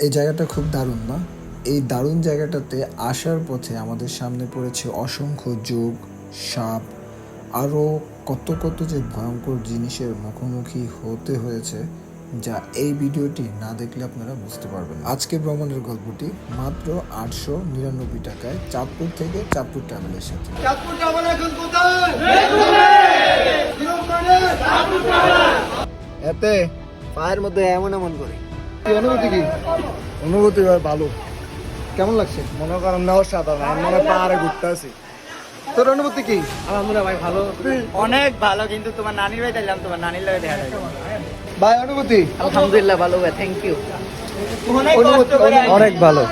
এই জায়গাটা খুব দারুণ না? এই দারুণ জায়গাটাতে আসার পথে আমাদের সামনে পড়েছে অসংখ্য যোগ, সাপ, আরও কত কত যে ভয়ঙ্কর জিনিসের মুখোমুখি হতে হয়েছে, যা এই ভিডিওটি না দেখলে আপনারা বুঝতে পারবেন। আজকে ভ্রমণের গল্পটি মাত্র 899 টাকায় চাঁদপুর থেকে চাঁদপুর ট্রাভেলের সাথে। চাঁদপুর ট্রাভেল এখন কোথায়? এতে পায়ের মধ্যে এমন এমন করে অনুভূতি কি? অনুভূতি হয় ভালো। কেমন লাগছে? মনে করেন নেওয়ার সাধারণ আমি মনে পাহাড়ে ঘুরতে আছি। তোর অনুভূতি কি? আলহামদুলিল্লাহ ভাই ভালো, অনেক ভালো। কিন্তু তোমার নানির বাড়ি দিলাম, তোমার নানির লাগে দেখা যায়। ভাই অনুভূতি? আলহামদুলিল্লাহ ভালো ভাই, থ্যাংক ইউ। অনুভূতি অনেক ভালো।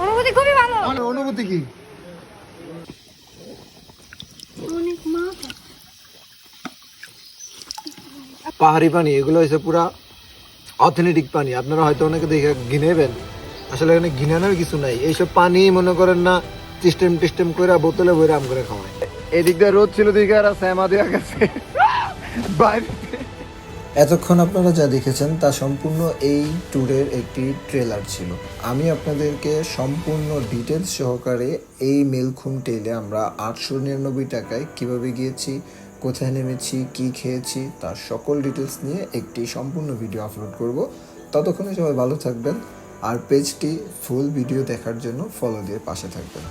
অনুভূতি খুবই ভালো। অনুভূতি কি? অনেক মাছ। পাহাড়ি পানি এগুলো হচ্ছে পুরা অথেন্টিক পানি। আপনারা হয়তো অনেকে দেখে ঘিনেবেন, আসলে এখানে ঘিনানোর কিছু নাই। এইসব পানি মনে করেন না টিস্টেম করে বোতলে ভরে আম করে খাওয়ায়। এদিক দিয়ে রোদ ছিল দিকে আর শ্যামা দেওয়া গেছে বাইরে। এতক্ষণ আপনারা যা দেখেছেন তা সম্পূর্ণ এই ট্যুরের একটি ট্রেলার ছিল। আমি আপনাদেরকে সম্পূর্ণ ডিটেলস সহকারে এই মেলখুম টেলে আমরা 899 টাকায় কিভাবে গিয়েছি, কোথায় নেমেছি, কি খেয়েছি, তার সকল ডিটেলস নিয়ে একটি সম্পূর্ণ ভিডিও আপলোড করব। ততক্ষণে সবাই ভালো থাকবেন আর পেজটি ফুল ভিডিও দেখার জন্য ফলো দিয়ে পাশে থাকবেন।